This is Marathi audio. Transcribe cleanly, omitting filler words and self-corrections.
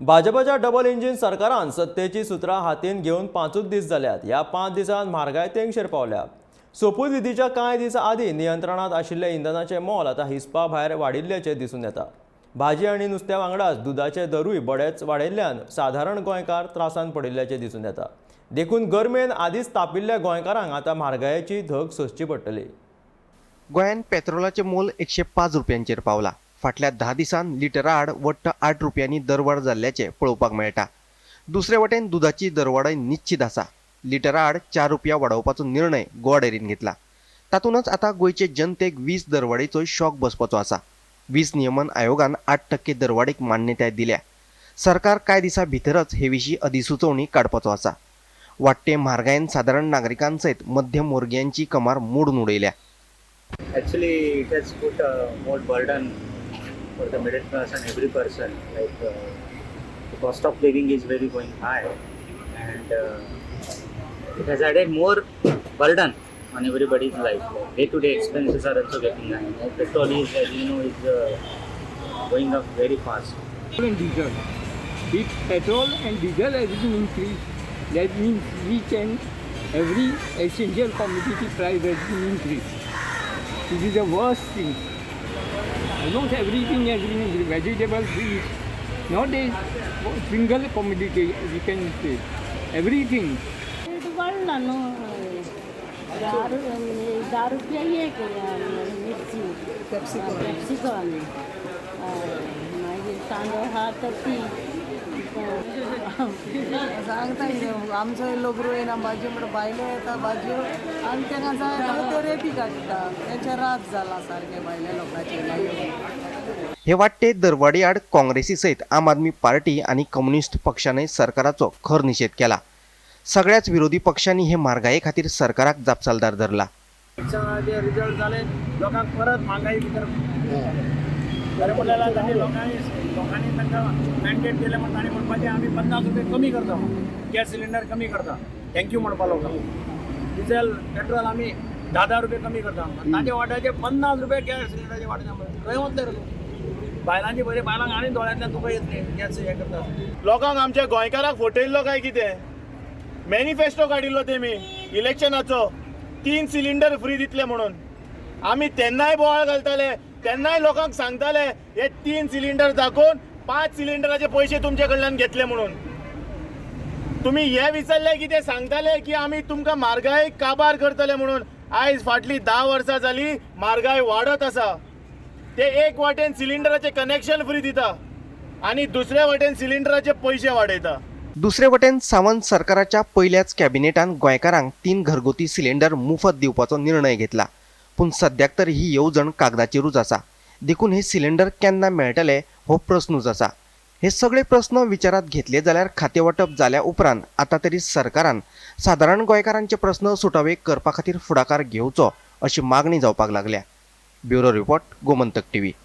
भाजपाच्या डबल इंजिन सरकारान सत्तेची सुत्रां हातीन घेवन 5 दीस जाल्यात। ह्या 5 दिसांत म्हारगाय तेंगशेर पावल्या। सोपूत विधीच्या कांय दीस आदीं नियंत्रणात आशिल्ले इंधनाचें मोल आतां हिसपा भायर वाडिल्ल्याचें दिसून येता। भाजी आनी नुस्त्या वांगडाच दुधाचे दरूय बडेच वाडिल्ल्यान साधारण गोंयकार त्रासान पडिल्ल्याचें दिसून येता। देखून गरमेन आदींच तापिल्ल्या गोंयकारांक आतां म्हारगायेची धग सोंसची पडटली। गोंयान पेट्रोलाचें मोल 105 रुपयांचेर पावला। फाटल्या 10 दिसांत लिटरा आड वट्ट 8 रुपयांनी दरवाड जाल्ल्याचें पळोवपाक मेळटा। दुसरे वटेन दुधाची दरवाडय निश्चित आसा। लिटरा आड 4 रुपया वाडोवपाचो निर्णय गोवा डेरीन घेतला। तातूंतच आतां गोंयचे जनतेक वीज दरवाडीचो शॉक बसपाचो आसा। वीज नियमन आयोगान 8% दरवाडीक मान्यताय दिल्या। सरकार कांय दिसा भितरच हे विशीं अधिसुचोवणी काडपाचो आसा। वाडटे म्हारगायेन सादारण नागरिकांसयत मध्यमवर्गीयांची कमार मोडून उडयल्या। Actually, it has put more burden for the middle class and every person. Like the cost of living is very going high, and it has added more burden on everybody's life. Day-to-day expenses are also getting high. And petrol is, as you know, is going up very fast. And diesel. If petrol and diesel has been increased, that means each and every essential commodity price has been increased. This is the worst thing. Almost everything has been increased. Vegetables, fish, not a single commodity we can say. Everything. बढ़ला नो 10 रुपया ये मिरची कॅप्सिकम मागीर तांदूळ हा 30 सांगता आमचो लोक येना भाजी म्हणून बायले येता भाजयो आनी तांकां जाय ते रेटी काडटा तेंचे रात जाला सारके बायले लोकांचे। हे वाडटे दरवाडी आड काँग्रेसी सयत आम आदमी पार्टी आनी कम्युनिस्ट पक्षानय सरकाराचो खर निशेध केला। सगळ्याच विरोधी पक्षांनी हे म्हारगाये खातीर सरकाराक जापसालदार धरला। रिजल्ट जाले लोकांक परत म्हारगाई भितर बरें म्हणलें तांणी लोकांनी तांकां मॅन्डेट दिलें म्हण तांणी म्हणपाचें आमी 50 रुपया कमी करता गॅस सिलिंडर कमी करता थँक्यू म्हणपा लोकांक। डिझेल पेट्रोल आमी 10 रुपया कमी करता ताचे वाट्याचे 50 रुपया गॅस सिलिंडराचे वाट्याचे खंय वतले रे बायलांची बरें बायलांक आनी दोळ्यांतल्यान तुका येत न्ही गॅस हें करता। लोकांक आमच्या गोंयकाराक फटयल्लो काय कितें? मॅनिफेस्टो काडिल्लो तेमी इलेक्शनाचो 3 सिलिंडर फ्री दितले म्हणून। आमी तेन्नाय बोवाळ घालताले, तेन्नाय लोकांक सांगताले हे 3 सिलिंडर दाखोवन 5 सिलिंडराचे पयशे तुमचे कडल्यान घेतले म्हणून। तुम्ही हे विचारले की ते सांगताले की आमी तुमकां म्हारगाय काबार करतले म्हणून। आयज फाटली 10 वर्सां जाली म्हारगाय वाडत आसा। ते एक वाटेन सिलिंडराचे कनेक्शन फ्री दिता आनी दुसऱ्या वाटेन सिलिंडराचे पयशे वाडयता। दुसरे वटेन सावंत सरकाराच्या पयल्याच कॅबिनेटान गोंयकारांक 3 घरगुती सिलिंडर मोफत दिवपाचो निर्णय घेतला। पूण सद्याक तर ही येवजण कागदाचेरूच आसा। देखून हे सिलिंडर केन्ना मेळटले हो प्रस्नूच आसा। हे सगळे प्रस्न विचारात घेतले जाल्यार खातें वाटप जाल्या उपरांत आतां तरी सरकारान सादारण गोंयकारांचे प्रस्न सुटावे करपा खातीर फुडाकार घेवचो अशी मागणी जावपाक लागल्या। Bureau report Gomantak TV.